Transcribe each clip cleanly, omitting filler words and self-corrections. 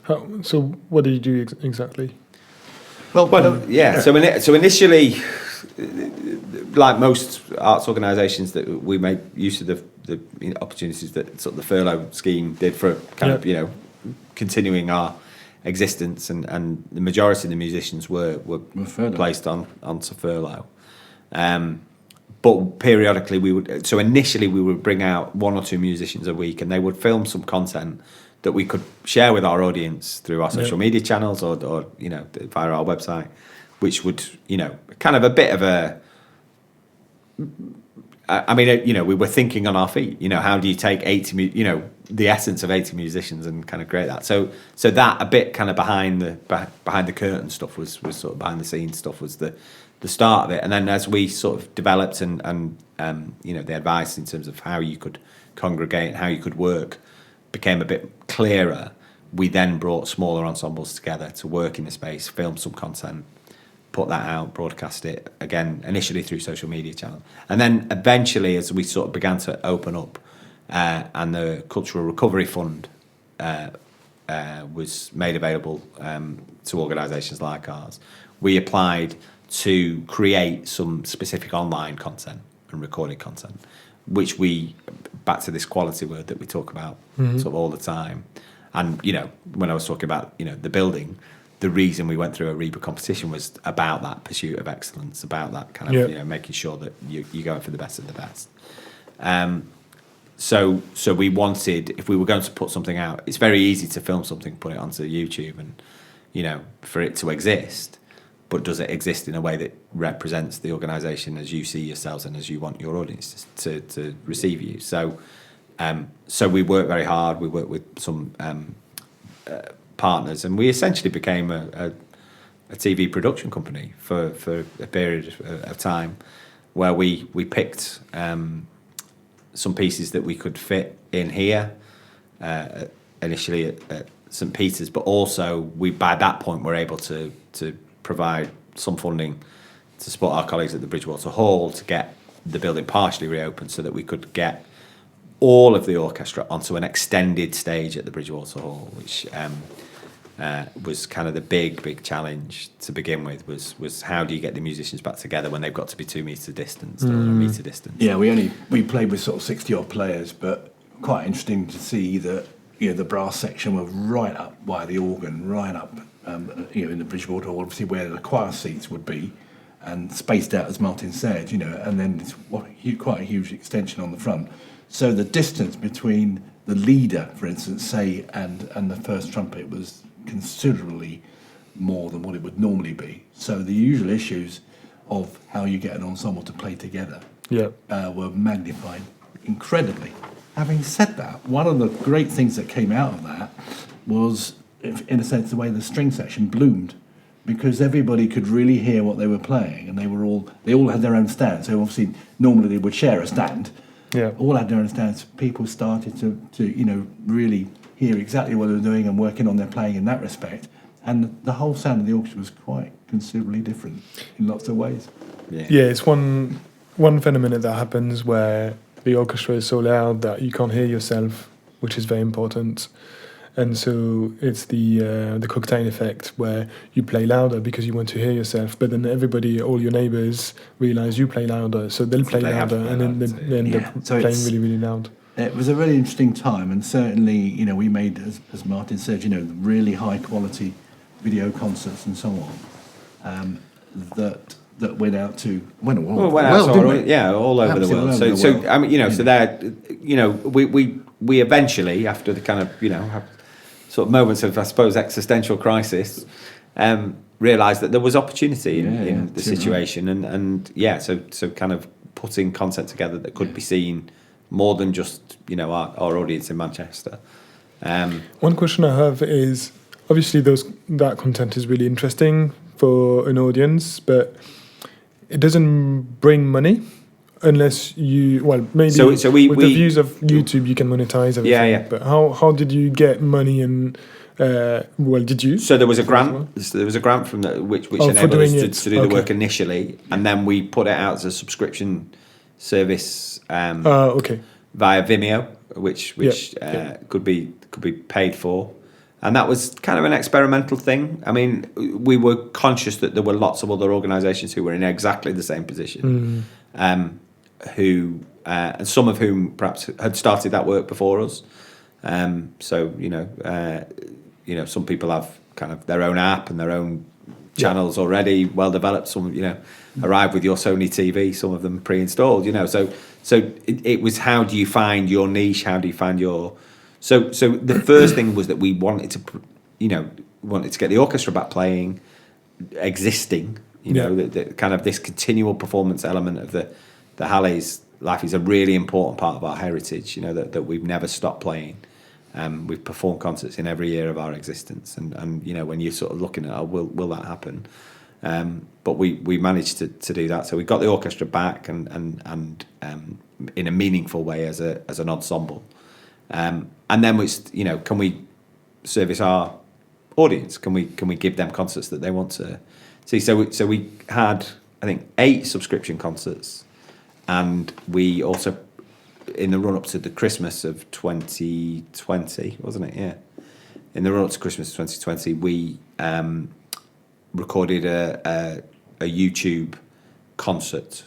So what did you do exactly? Yeah. So initially, like most arts organisations, that we made use of the opportunities that sort of the furlough scheme did for kind of continuing our existence, and the majority of the musicians were placed onto furlough. But periodically initially we would bring out 1 or 2 musicians a week, and they would film some content that we could share with our audience through our social media channels or via our website, which would, kind of a bit of a, I mean, we were thinking on our feet, how do you take 80, the essence of 80 musicians and kind of create that. So that a bit kind of behind the curtain stuff was sort of behind the scenes stuff was the start of it. And then as we sort of developed and the advice in terms of how you could congregate, how you could work became a bit clearer, we then brought smaller ensembles together to work in the space, film some content, put that out, broadcast it, again, initially through social media channels. And then eventually, as we sort of began to open up, and the Cultural Recovery Fund was made available to organisations like ours, we applied to create some specific online content and recorded content, which we, back to this quality word that we talk about sort of all the time. And, when I was talking about, the building, the reason we went through a REBA competition was about that pursuit of excellence, about that kind of, making sure that you're going for the best of the best. So we wanted, if we were going to put something out, it's very easy to film something, put it onto YouTube and, for it to exist. But does it exist in a way that represents the organisation as you see yourselves and as you want your audience to receive you? So we worked very hard. We worked with some partners, and we essentially became a TV production company for a period of time, where we picked some pieces that we could fit in here, initially at St Peter's, but also we by that point were able to provide some funding to support our colleagues at the Bridgewater Hall to get the building partially reopened, so that we could get all of the orchestra onto an extended stage at the Bridgewater Hall, which was kind of the big challenge to begin with, was how do you get the musicians back together when they've got to be 2 metre distance or a metre distance? Yeah, we played with sort of 60 odd players, but quite interesting to see that the brass section were right up by the organ, right up in the Bridgewater Hall, obviously where the choir seats would be, and spaced out as Martin said, and then it's quite a huge extension on the front. So the distance between the leader, for instance, say, and the first trumpet was considerably more than what it would normally be. So the usual issues of how you get an ensemble to play together were magnified incredibly. Having said that, one of the great things that came out of that was, in a sense, the way the string section bloomed, because everybody could really hear what they were playing, and they all had their own stand. So obviously, normally they would share a stand. Yeah. All had their own stands. People started to really hear exactly what they were doing and working on their playing in that respect. And the whole sound of the orchestra was quite considerably different in lots of ways. Yeah, it's one phenomenon that happens where the orchestra is so loud that you can't hear yourself, which is very important. And so it's the cocktail effect, where you play louder because you want to hear yourself, but then all your neighbours realise you play louder, so they'll play louder, and then they end up playing really, really loud. It was a really interesting time, and certainly, we made, as Martin said, really high quality video concerts and so on, that went out to all over the world. So I mean, so there, we eventually, after the kind of have sort of moments of, I suppose, existential crisis, realised that there was opportunity in the situation, so kind of putting content together that could be seen more than just our audience in Manchester. One question I have is, obviously that content is really interesting for an audience, but it doesn't bring money unless maybe so with the views of YouTube you can monetize everything. But how did you get money, and did you? So there was a grant. Well? There was a grant from which enabled us to do the work initially, and then we put it out as a subscription service via Vimeo, which could be paid for, And that was kind of an experimental thing. I mean, we were conscious that there were lots of other organisations who were in exactly the same position, who and some of whom perhaps had started that work before us. So some people have kind of their own app and their own channels already well developed. Some arrive with your Sony TV, some of them pre-installed. So it was, how do you find your niche? How do you find your So the first thing was that we wanted to get the orchestra back playing, existing. The kind of this continual performance element of the Hallé's life is a really important part of our heritage. That we've never stopped playing. We've performed concerts in every year of our existence, and when you're sort of looking at, will that happen? But we managed to do that. So we got the orchestra back and in a meaningful way as an ensemble. And then can we service our audience? Can we give them concerts that they want to see? So we had, I think, 8 subscription concerts, and we also, in the run up to the Christmas of 2020, wasn't it? Yeah, in the run up to Christmas of 2020, we recorded a YouTube concert.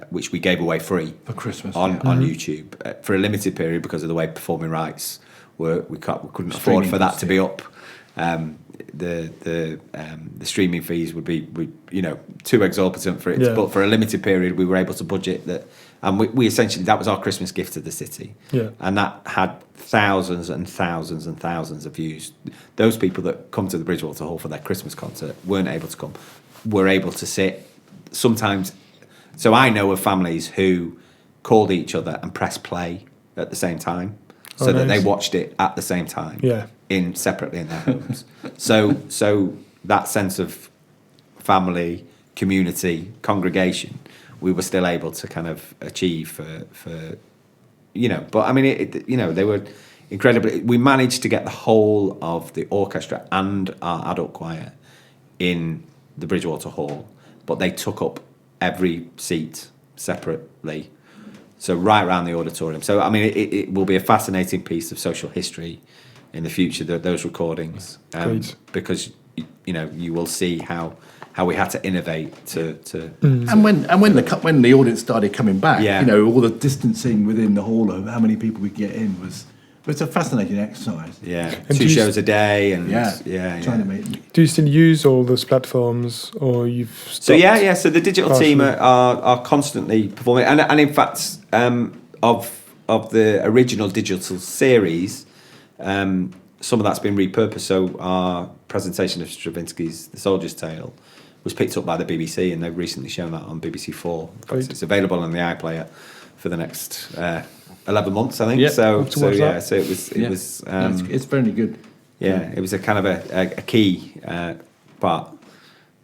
Which we gave away free for Christmas on YouTube for a limited period because of the way performing rights were. We couldn't afford for that to be up. The streaming fees would be too exorbitant for it. Yeah. But for a limited period, we were able to budget that, and we essentially, that was our Christmas gift to the city. Yeah. And that had thousands and thousands and thousands of views. Those people that come to the Bridgewater Hall for their Christmas concert weren't able to come. Were able to sit sometimes. So I know of families who called each other and pressed play at the same time, so that they watched it at the same time, separately in their homes. So that sense of family, community, congregation, we were still able to kind of achieve for. But I mean, they were incredibly. We managed to get the whole of the orchestra and our adult choir in the Bridgewater Hall, but they took up every seat separately, so right around the auditorium. So I mean, it will be a fascinating piece of social history in the future, those recordings, because you will see how we had to innovate to. And when the audience started coming back, all the distancing within the hall of how many people we get in was a fascinating exercise. Yeah, and 2 shows a day, and trying to make. Do you still use all those platforms, or you've stopped? So the digital team are constantly performing, and in fact, of the original digital series, some of that's been repurposed. So our presentation of Stravinsky's The Soldier's Tale was picked up by the BBC, and they've recently shown that on BBC 4. It's available on the iPlayer for the next 11 months, I think. Yeah, so it was. It's very good. Yeah, it was a kind of a key part.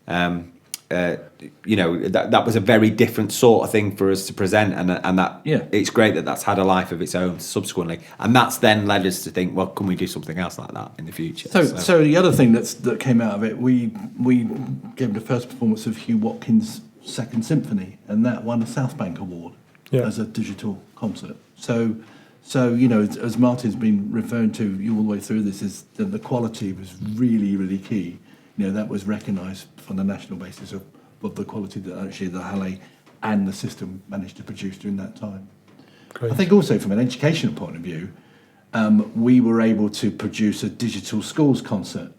That was a very different sort of thing for us to present, and that it's great that that's had a life of its own subsequently, and that's then led us to think, well, can we do something else like that in the future? So the other thing that came out of it, we gave the first performance of Hugh Watkins' Second Symphony, and that won a South Bank Award as a digital concert. So as Martin's been referring to all the way through this, is that the quality was really, really key. That was recognised on a national basis of the quality that actually the Hallé and the system managed to produce during that time. Great. I think also from an educational point of view, we were able to produce a digital schools concert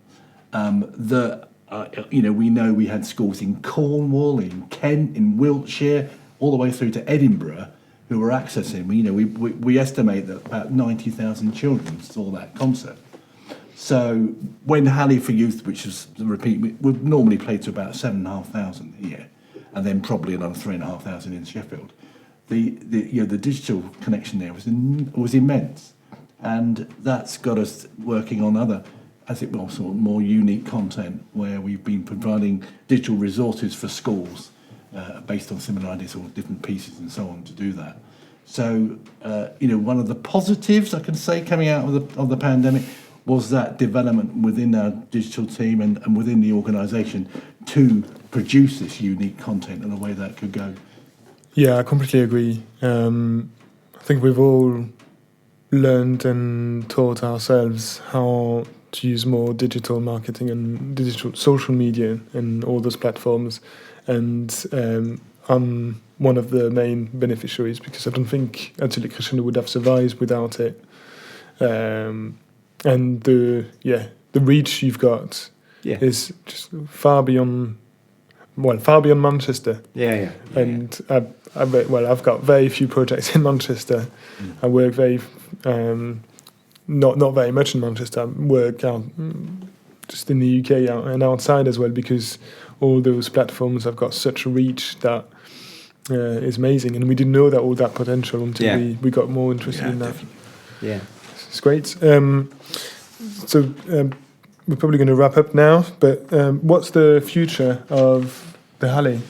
we know we had schools in Cornwall, in Kent, in Wiltshire, all the way through to Edinburgh, who were accessing. We estimate that about 90,000 children saw that concert. So when Hallé for Youth, which is the repeat, we would normally play to about 7,500 a year, and then probably another 3,500 in Sheffield. The digital connection there was immense, and that's got us working on other, as it was, sort of more unique content, where we've been providing digital resources for schools based on similar ideas or different pieces and so on to do that. So one of the positives I can say coming out of the pandemic was that development within our digital team and within the organisation to produce this unique content in a way that could go. Yeah, I completely agree. I think we've all learned and taught ourselves how to use more digital marketing and digital social media and all those platforms, and I'm one of the main beneficiaries because I don't think Atelier Crescendo would have survived without it. And the reach you've got is just far beyond Manchester. And I've got very few projects in Manchester. I work very not very much in Manchester. I work out just in the UK and outside as well, because all those platforms have got such a reach that is amazing, and we didn't know that all that potential until we got more interested in that. Definitely. Yeah. It's great. So we're probably going to wrap up now, but what's the future of the Hallé?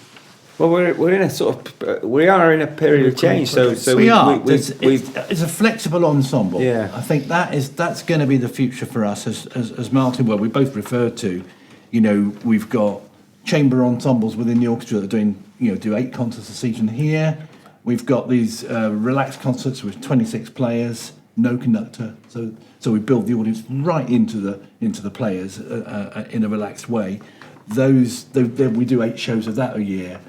Well, we're in a we are in a period of change. So we are. It's a flexible ensemble. Yeah. I think that's going to be the future for us, as Martin, we both referred to. We've got chamber ensembles within the orchestra that are doing, do 8 concerts a season here. We've got these relaxed concerts with 26 players, no conductor. So we build the audience right into the players in a relaxed way. We do 8 shows of that a year.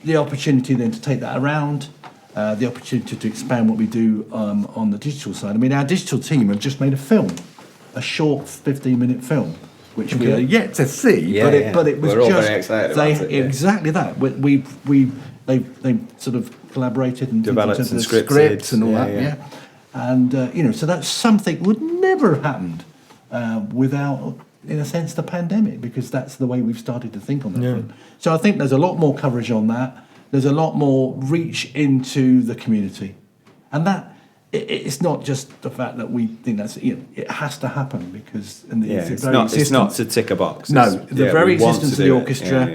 The opportunity then to take that around, the opportunity to expand what we do on the digital side. I mean, our digital team have just made a short 15-minute film, which we are yet to see. But it was We're all just very excited about it, exactly that. They sort of collaborated and Developed into and the scripted. scripts and all that. And so that's something would never have happened without, in a sense, the pandemic, because that's the way we've started to think on that front. So I think there's a lot more coverage on that. There's a lot more reach into the community, and that it's not just the fact that we think that's it has to happen, because it's not to tick a box. No, the very existence of the orchestra.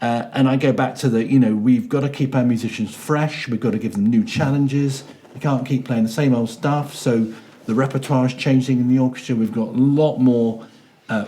Yeah. And I go back to we've got to keep our musicians fresh. We've got to give them new challenges. We can't keep playing the same old stuff. So the repertoire is changing in the orchestra. We've got a lot more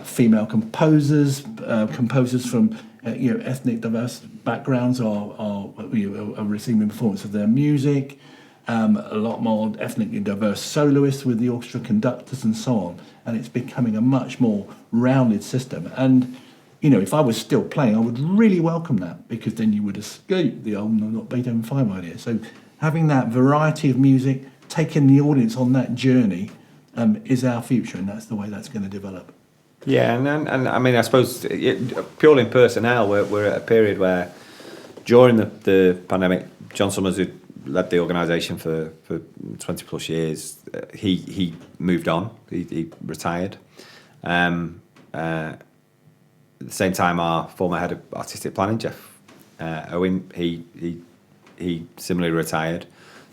female composers from ethnic diverse backgrounds are receiving performance of their music. A lot more ethnically diverse soloists with the orchestra conductors and so on. And it's becoming a much more rounded system. And if I was still playing, I would really welcome that, because then you would escape the old not Beethoven 5 idea. So having that variety of music, taking the audience on that journey, is our future, and that's the way that's going to develop. Yeah, and I mean, I suppose purely in personnel, we're at a period where during the pandemic, John Summers, who led the organisation for 20 plus years, he moved on, he retired. At the same time, our former head of artistic planning, Jeff Owen, he similarly retired.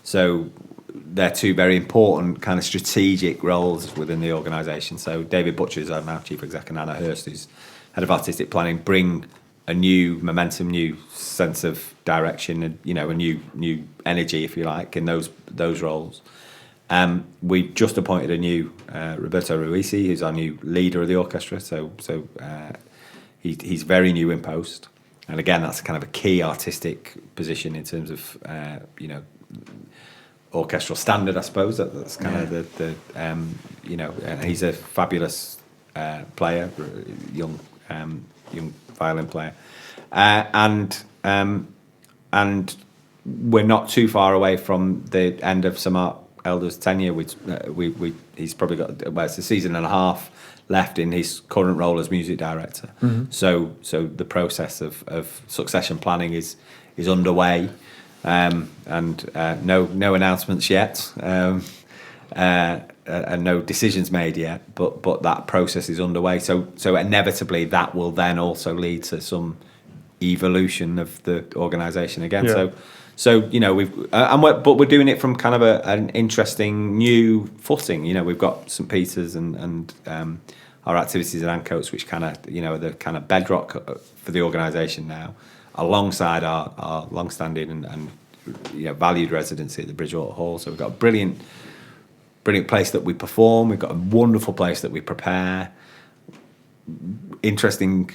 So they're 2 very important kind of strategic roles within the organisation. So David Butcher is our now chief exec, and Anna Hurst, who's head of artistic planning, bring a new momentum, new sense of direction, and a new energy, if you like, in those roles. We've just appointed a new Roberto Ruisi, who's our new leader of the orchestra. So he's very new in post, and again, that's kind of a key artistic position in terms of orchestral standard, I suppose. That's kind of the and he's a fabulous player, young violin player, and we're not too far away from the end of Sir Marc Elder's tenure. He's probably got it's a season and a half left in his current role as music director. So the process of succession planning is underway. And no announcements yet, and no decisions made yet, but that process is underway. So inevitably that will then also lead to some evolution of the organisation again. Yeah. So we're doing it from kind of an interesting new footing. We've got St Peter's and our activities at Ancoats, which kind of are the kind of bedrock for the organisation now, alongside our long-standing and valued residency at the Bridgewater Hall. So we've got a brilliant place that we perform. We've got a wonderful place that we prepare. Interesting,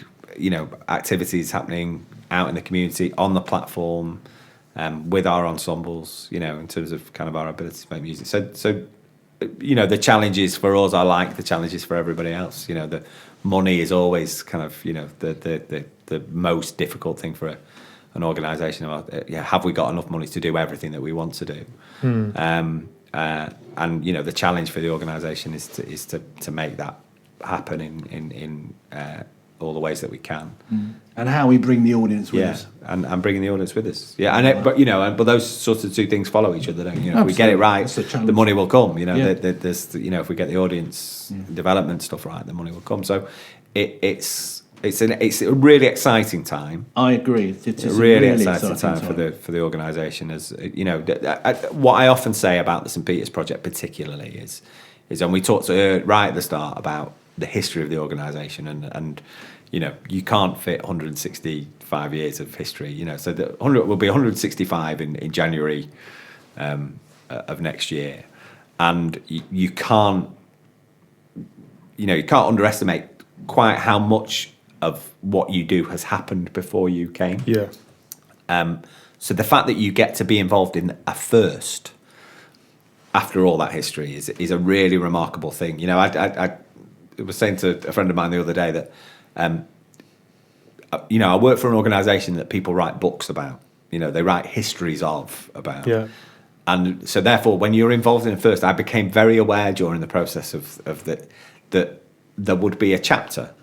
activities happening out in the community, on the platform, with our ensembles. In terms of kind of our ability to make music. So the challenges for us are like the challenges for everybody else. The money is always kind of, the most difficult thing for an organisation. Have we got enough money to do everything that we want to do? And the challenge for the organisation is to make that happen in all the ways that we can. And how we bring the audience with us. And bringing the audience with us. But those sorts of two things follow each other, don't you? If we get it right, the money will come. There's if we get the audience development stuff right, the money will come. So it's a really exciting time. I agree. It's a really exciting time for the organisation. As what I often say about the St Peter's project, particularly, is when we talked right at the start about the history of the organisation, and you can't fit 165 years of history. So the 100 will be 165 in January of next year, and you can't underestimate quite how much of what you do has happened before you came. Yeah. So the fact that you get to be involved in a first after all that history is a really remarkable thing. I was saying to a friend of mine the other day that, I work for an organisation that people write books about. They write histories about. Yeah. And so therefore, when you're involved in a first, I became very aware during the process of that there would be a chapter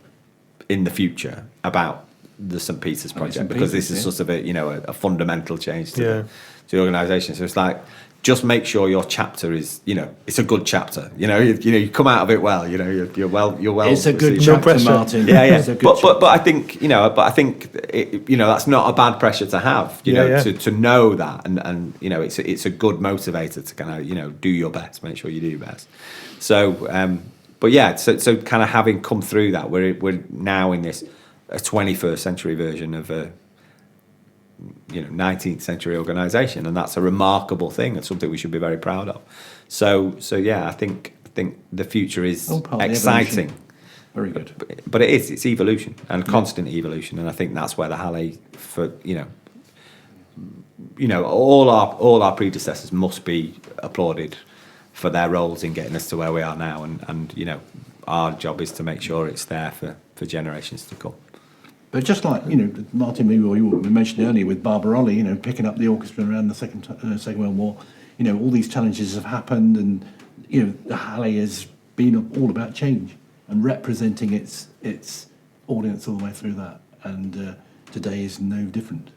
in the future about the St Peter's project, because this is sort of a fundamental change to the organisation. So it's like, just make sure your chapter is, it's a good chapter. You come out of it well. You're well. It's a good No chapter, pressure. Martin. Yeah. It's a good But I think that's not a bad pressure to have. To know that, and it's a good motivator to kind of do your best, make sure you do your best. So so kind of having come through that, we're now in a 21st century version of a 19th century organisation, and that's a remarkable thing. It's something we should be very proud of. So I think the future is exciting. Very good. But it's evolution and constant evolution, and I think that's where the Hallé, for all our predecessors must be applauded for their roles in getting us to where we are now, and our job is to make sure it's there for generations to come. But just like, Martin, we mentioned earlier with Barbarolli, picking up the orchestra around the Second World War, all these challenges have happened, and, the Hallé has been all about change and representing its audience all the way through that. And today is no different.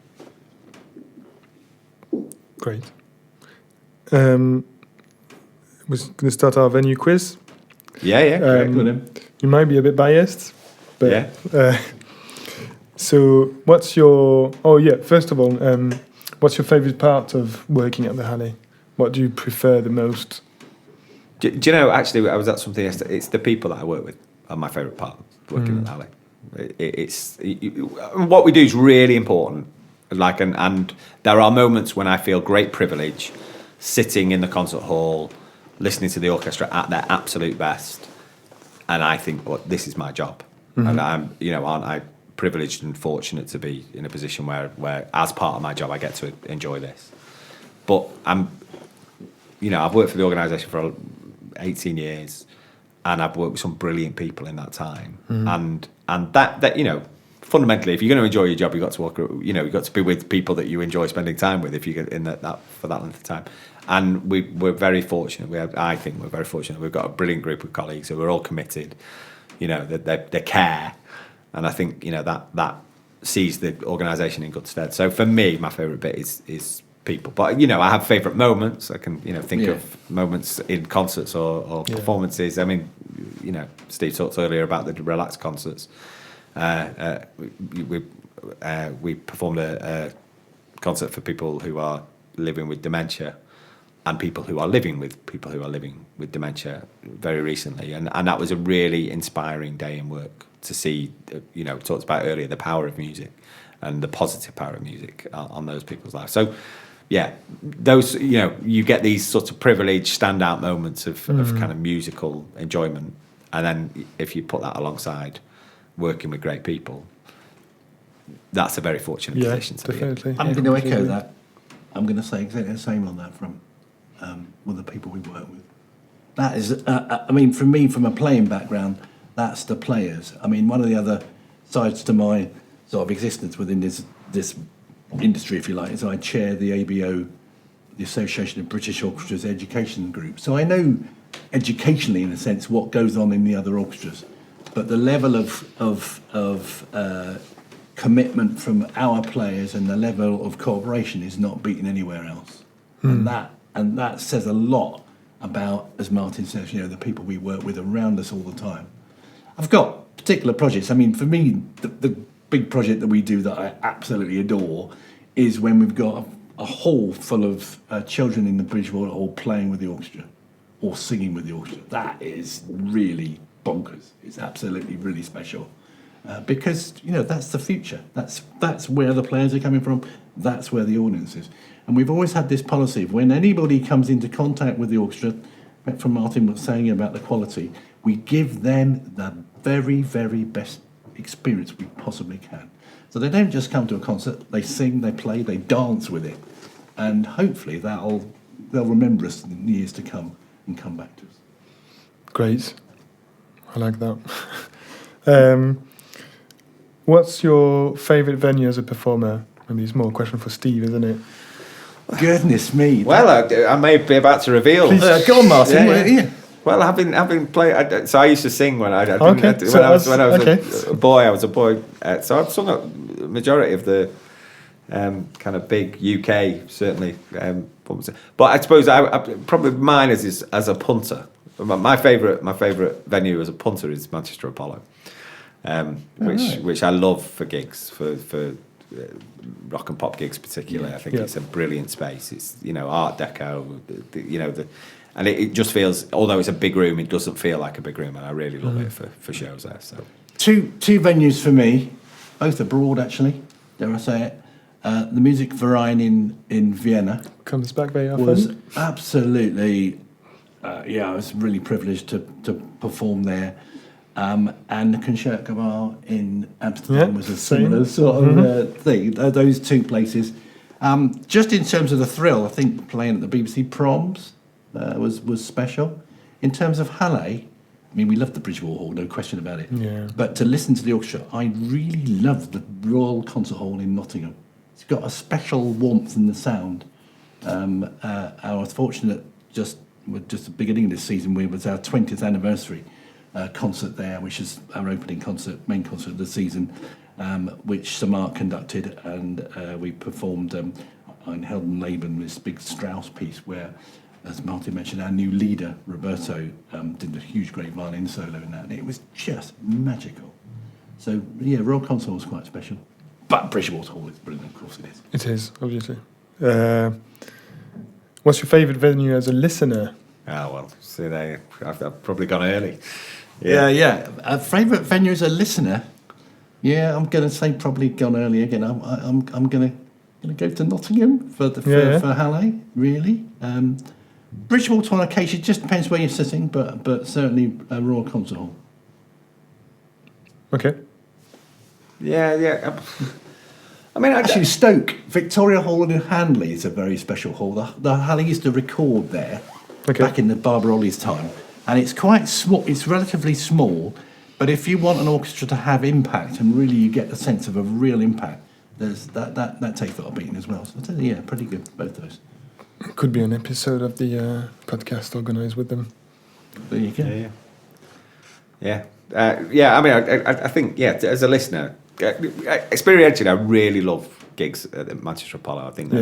Great. We're going to start our venue quiz. Yeah. Correct. You might be a bit biased, but... Yeah. So, what's your... Oh, yeah, first of all, what's your favourite part of working at the Hallé? What do you prefer the most? Do you know, actually, I was at something yesterday. It's the people that I work with are my favourite part of working at the Hallé. What we do is really important. And there are moments when I feel great privilege sitting in the concert hall, listening to the orchestra at their absolute best. And I think, well, this is my job. And aren't I privileged and fortunate to be in a position where as part of my job I get to enjoy this. But I've worked for the organisation for 18 years, and I've worked with some brilliant people in that time. And that fundamentally, if you're going to enjoy your job, you've got to you've got to be with people that you enjoy spending time with if you get in that for that length of time. And we're very fortunate. I think we're very fortunate. We've got a brilliant group of colleagues who are all committed. They care. And I think that sees the organisation in good stead. So for me, my favourite bit is people. But I have favourite moments. I can think of moments in concerts or performances. I mean, Steve talked earlier about the relaxed concerts. We performed a concert for people who are living with dementia, and people who are living with dementia very recently, and that was a really inspiring day in work. To see, talked about earlier, the power of music and the positive power of music on those people's lives. So, those, you get these sorts of privileged standout moments of kind of musical enjoyment. And then if you put that alongside working with great people, that's a very fortunate position to definitely. be in. I'm going to echo that. I'm going to say exactly the same on that from with the people we work with. That is, I mean, for me, from a playing background, that's the players. I mean, one of the other sides to my sort of existence within this industry, if you like, is I chair the ABO, the Association of British Orchestras Education Group. So I know educationally, in a sense, what goes on in the other orchestras, but the level of commitment from our players and the level of cooperation is not beaten anywhere else, and that says a lot about, as Martin says, the people we work with around us all the time. I've got particular projects. I mean, for me, the big project that we do that I absolutely adore is when we've got a hall full of children in the Bridgewater Hall playing with the orchestra or singing with the orchestra. That is really bonkers. It's absolutely really special because that's the future. That's where the players are coming from. That's where the audience is. And we've always had this policy of when anybody comes into contact with the orchestra, from Martin was saying about the quality, we give them the very, very best experience we possibly can. So they don't just come to a concert, they sing, they play, they dance with it. And hopefully they'll remember us in the years to come and come back to us. Great. I like that. What's your favourite venue as a performer? Maybe it's more a question for Steve, isn't it? Goodness me. Well, I may be about to reveal. Go on, Martin. Yeah. Well, having played, so I used to sing when I was a boy. I was a boy, so I've sung a majority of the kind of big UK, certainly. But I suppose I probably mine is as a punter. My favourite venue as a punter is Manchester Apollo, which I love for gigs for rock and pop gigs particularly. I think it's a brilliant space. It's Art Deco, and it just feels, although it's a big room, it doesn't feel like a big room, and I really love it for shows there. So two venues for me, both abroad actually. Dare I say it? The Music Verein in Vienna comes back very often. Was absolutely, I was really privileged to perform there. And the Concertgebouw in Amsterdam was a similar sort of thing. Those two places. Just in terms of the thrill, I think playing at the BBC Proms was special. In terms of Hallé, I mean, we loved the Bridgewater Hall, no question about it. Yeah. But to listen to the orchestra, I really loved the Royal Concert Hall in Nottingham. It's got a special warmth in the sound. I was fortunate just the beginning of this season, it was our 20th anniversary concert there, which is our opening concert, main concert of the season, which Sir Marc conducted, and we performed in Heldenleben, this big Strauss piece where, as Martin mentioned, our new leader, Roberto, did a huge great violin solo in that, and it was just magical. So, Royal Concert was quite special. But Bridgewater Hall is brilliant, of course it is. It is, obviously. What's your favourite venue as a listener? Well, see there, I've probably gone early. Yeah. A favourite venue as a listener? Yeah, I'm going to say probably gone early again. I'm going to go to Nottingham for Hallé, really. Bridgewater on occasion, just depends where you're sitting, but certainly a Royal Concert Hall. Okay. Yeah. I mean, actually, Stoke, Victoria Hall in Handley is a very special hall. The Hallé used to record there back in the Barbarolli's time, and it's quite small. It's relatively small, but if you want an orchestra to have impact and really you get the sense of a real impact, there's that takes a lot of beating as well. So pretty good, both those. Could be an episode of the podcast organised with them. There you go. Yeah. I mean, I think as a listener, experientially, I really love gigs at the Manchester Apollo. I think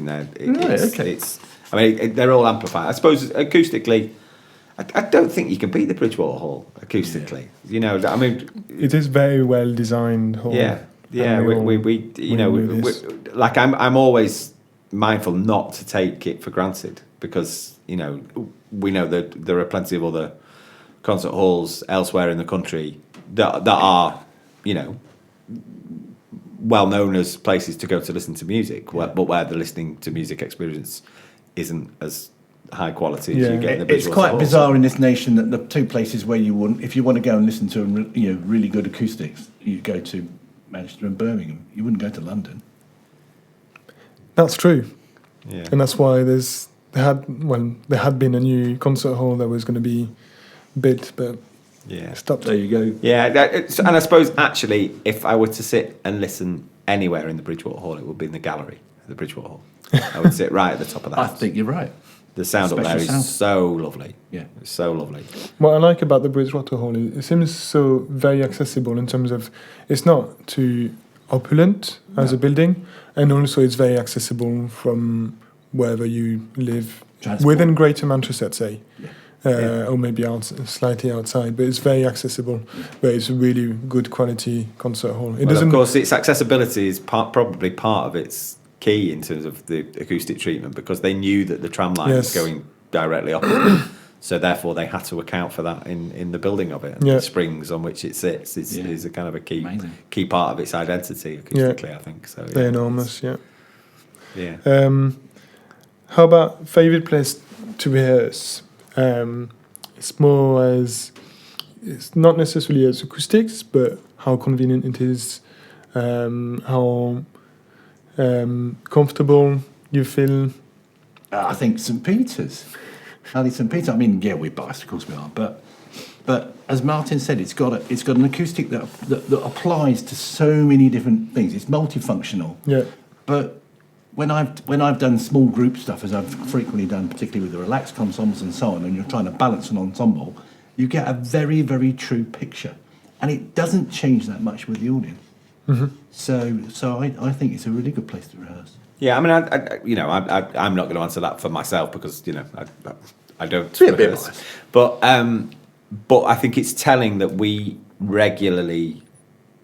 it's. I mean, they're all amplified. I suppose acoustically, I don't think you can beat the Bridgewater Hall acoustically. I mean, it is very well designed hall. I'm always mindful not to take it for granted because we know that there are plenty of other concert halls elsewhere in the country that are well known as places to go to listen to music, but where the listening to music experience isn't as high quality as you get in the Bridgewater It's quite Hall. bizarre in this nation that the two places where you wouldn't, if you want to go and listen to really good acoustics, you go to Manchester and Birmingham. You wouldn't go to London. That's true. Yeah. And that's why there's there had been a new concert hall that was going to be built, but stopped. There you go. Yeah, and I suppose actually, if I were to sit and listen anywhere in the Bridgewater Hall, it would be in the gallery of the Bridgewater Hall. I would sit right at the top of that. I think you're right. The sound up there Special is so lovely. Yeah. It's so lovely. What I like about the Bridgewater Hall is it seems so very accessible in terms of it's not too opulent as a building, and also it's very accessible from wherever you live within Greater Manchester, let's say. Or maybe slightly outside, but it's very accessible. But it's a really good quality concert hall. Of course, its accessibility is probably part of its key in terms of the acoustic treatment, because they knew that the tram line was going directly opposite. So therefore, they had to account for that in the building of it. And the springs on which it sits is a kind of a key part of its identity acoustically, I think. So they're enormous. Yeah. How about favorite place to rehearse? It's more as it's not necessarily as acoustics, but how convenient it is, how comfortable you feel. I think St Peter's. Hallé St Peter's. I mean, we're biased, of course we are, but as Martin said, it's got an acoustic that applies to so many different things. It's multifunctional. Yeah. But when I've done small group stuff, as I've frequently done, particularly with the relaxed ensembles and so on, and you're trying to balance an ensemble, you get a very, very true picture, and it doesn't change that much with the audience. Mm-hmm. So I think it's a really good place to rehearse. Yeah, I mean, I'm not going to answer that for myself because I don't Be a bit rehearse. biased. But I think it's telling that we regularly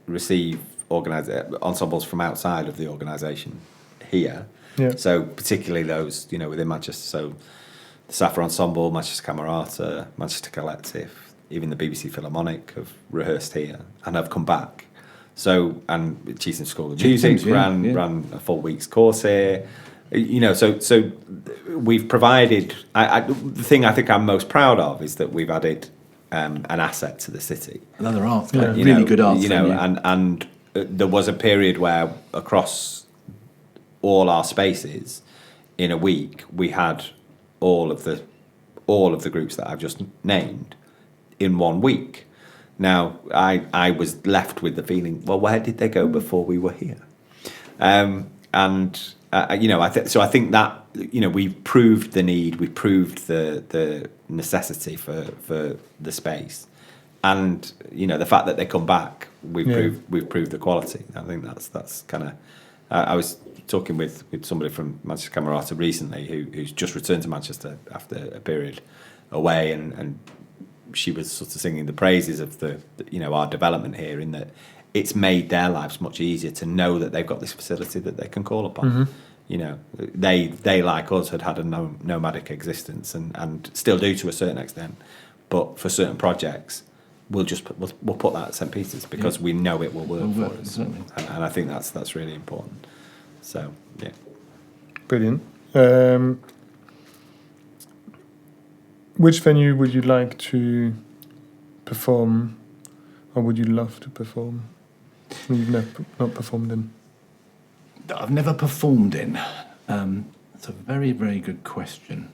receive ensembles from outside of the organisation here. Yeah. So particularly those within Manchester. So the Saffron Ensemble, Manchester Camerata, Manchester Collective, even the BBC Philharmonic have rehearsed here and have come back. So, and Cheetham School of Music ran a full week's course here. So we've provided. The thing I think I'm most proud of is that we've added an asset to the city. Another art, really good art. And there was a period where across all our spaces in a week we had all of the groups that I've just named in 1 week. Now, I was left with the feeling, well, where did they go before we were here? So I think that, we proved the need, we proved the necessity for the space. And, the fact that they come back, we've proved the quality. I think that's kind of... I was talking with somebody from Manchester Camerata recently who's just returned to Manchester after a period away, and she was sort of singing the praises of our development here, in that it's made their lives much easier to know that they've got this facility that they can call upon. Mm-hmm. They like us had a nomadic existence and still do to a certain extent, but for certain projects we'll put that at St Peter's because we know it will work for us, and I think that's really important. So yeah, brilliant. Which venue would you like to perform, or would you love to perform? You've not performed in. I've never performed in. It's a very, very good question.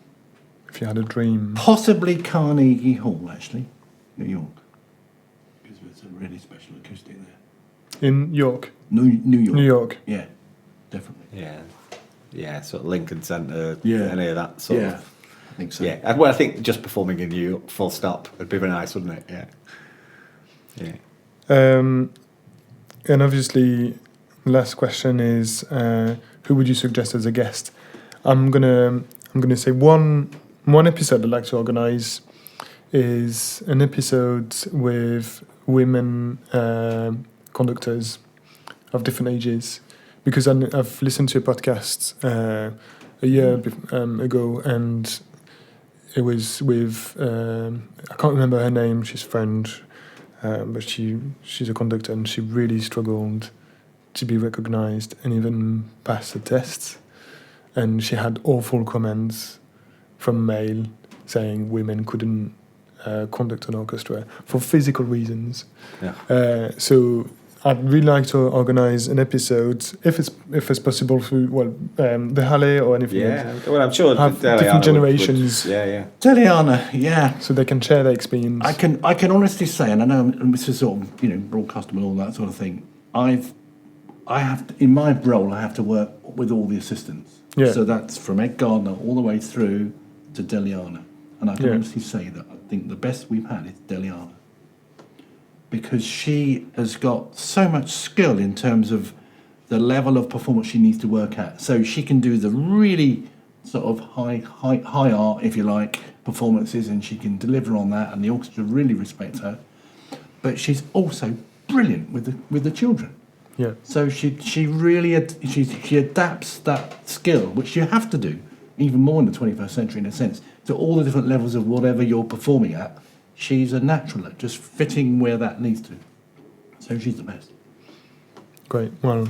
If you had a dream, possibly Carnegie Hall, actually, New York, because it's a really special acoustic there. In York. New York. New York. Yeah, definitely. Yeah, sort of Lincoln Center. Yeah. Any of that sort of. I think so. Yeah, well, I think just performing in New York, full stop, would be very nice, wouldn't it? Yeah. And obviously, last question is, who would you suggest as a guest? I'm gonna say one episode I'd like to organise is an episode with women conductors of different ages, because I've listened to a podcast a year ago, and it was with I can't remember her name. She's French, but she's a conductor, and she really struggled to be recognised and even pass the tests. And she had awful comments from male saying women couldn't conduct an orchestra for physical reasons. Yeah. So I'd really like to organise an episode, if it's possible, through the Hallé or anything. Yeah, well, I'm sure Have Deliana different generations. Yeah. Deliana, yeah. So they can share their experience. I can honestly say, and I know this is sort of broadcast and all that sort of thing. I have to, in my role, I have to work with all the assistants. Yeah. So that's from Ed Gardner all the way through to Deliana, and I can Yeah. honestly say that I think the best we've had is Deliana, because she has got so much skill in terms of the level of performance she needs to work at. So she can do the really sort of high art, if you like, performances, and she can deliver on that, and the orchestra really respect her. But she's also brilliant with the children. Yeah. So she really she adapts that skill, which you have to do even more in the 21st century in a sense, to all the different levels of whatever you're performing at. She's a natural at just fitting where that needs to. So she's the best. Great. Well,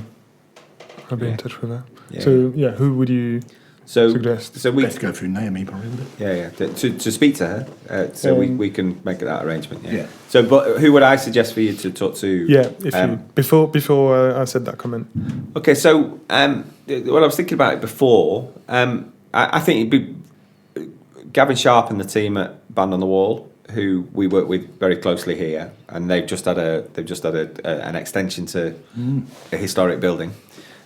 I'll be in Yeah. touch with that. Yeah. So who would you suggest? So we Best go through Naomi, probably, wouldn't it? to speak to her. So we can make that arrangement. Yeah. Yeah. So, but who would I suggest for you to talk to? Yeah, if you before I said that comment. Okay, so well, I was thinking about it before. I think it'd be Gavin Sharp and the team at Band on the Wall, who we work with very closely here, and they've just had an extension to a historic building.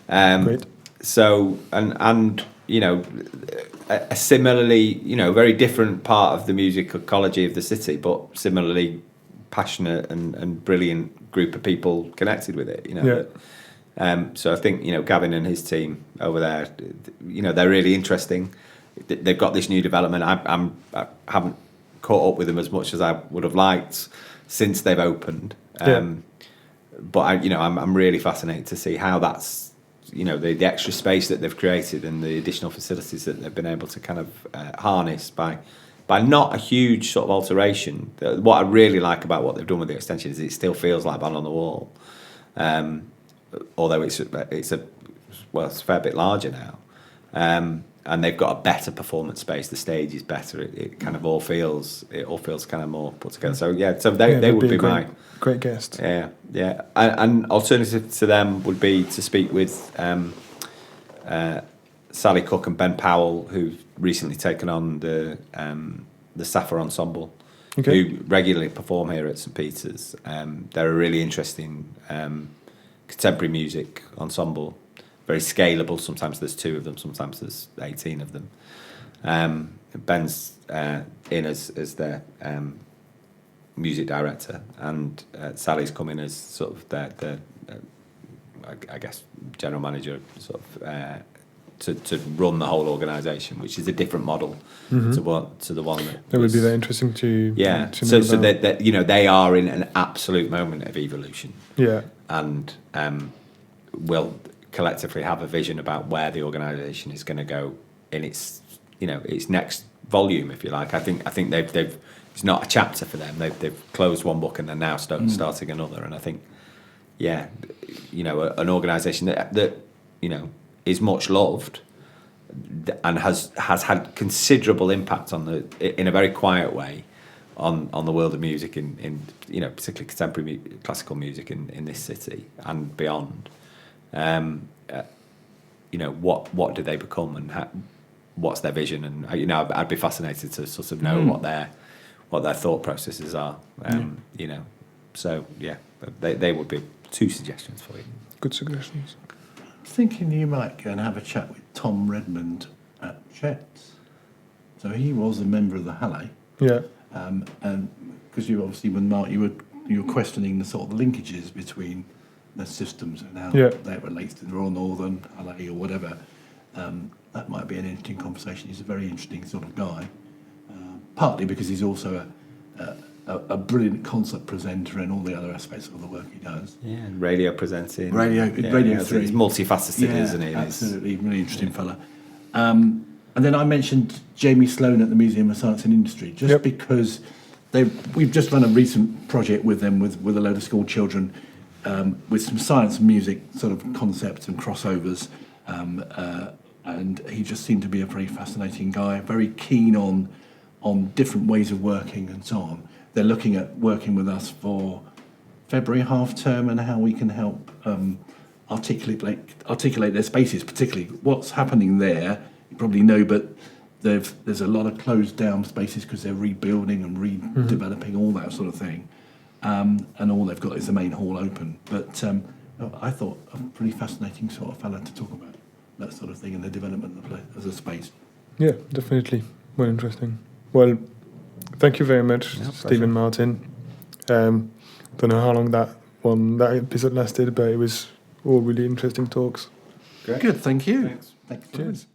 Great. So and a similarly very different part of the music ecology of the city, but similarly passionate and brilliant group of people connected with it. So I think Gavin and his team over there, they're really interesting. They've got this new development. I haven't caught up with them as much as I would have liked since they've opened. But I'm really fascinated to see how that's the extra space that they've created and the additional facilities that they've been able to kind of harness by not a huge sort of alteration. What I really like about what they've done with the extension is it still feels like Band on the Wall, although it's a fair bit larger now. And they've got a better performance space. The stage is better. It kind of all feels kind of more put together. So they would be my great guest. Yeah. And alternative to them would be to speak with Sally Cook and Ben Powell, who've recently taken on the Sappho Ensemble, who regularly perform here at St Peter's. They're a really interesting contemporary music ensemble. Very scalable. Sometimes there's 2 of them. Sometimes there's 18 of them. Ben's in as their music director, and Sally's come in as sort of their I guess general manager, sort of to run the whole organisation, which is a different model to the one that would be very interesting to so know that they are in an absolute moment of evolution. And will collectively have a vision about where the organisation is going to go in its next volume, if you like. I think they've it's not a chapter for them. They've closed one book and they're now starting another. And I think an organisation that is much loved and has had considerable impact in a very quiet way on the world of music in particularly contemporary classical music in this city and beyond. What do they become and what's their vision? And I'd be fascinated to sort of know what their thought processes are. So they would be 2 suggestions for you. Good suggestions. I'm thinking you might go and have a chat with Tom Redmond at Chet's. So he was a member of the Hallé. Yeah. And because you obviously, with Marc, you were questioning the sort of linkages between the systems and how that relates to the Royal Northern, Hallé or whatever. That might be an interesting conversation. He's a very interesting sort of guy, partly because he's also a brilliant concert presenter and all the other aspects of the work he does. Yeah, and radio presenting. Radio 3. It's multifaceted, isn't it? Absolutely, really interesting fella. And then I mentioned Jamie Sloan at the Museum of Science and Industry, just because we've just run a recent project with them with a load of school children, with some science and music sort of concepts and crossovers. And he just seemed to be a very fascinating guy, very keen on different ways of working and so on. They're looking at working with us for February half term and how we can help articulate their spaces, particularly what's happening there. You probably know, but there's a lot of closed down spaces because they're rebuilding and redeveloping, all that sort of thing. And all they've got is the main hall open. But I thought a pretty fascinating sort of fella to talk about that sort of thing and the development of the place as a space. Yeah, definitely. Well, interesting. Well, thank you very much, Steve and Martin. Don't know how long that episode lasted, but it was all really interesting talks. Great. Good, thank you. Thanks. Thanks. Cheers.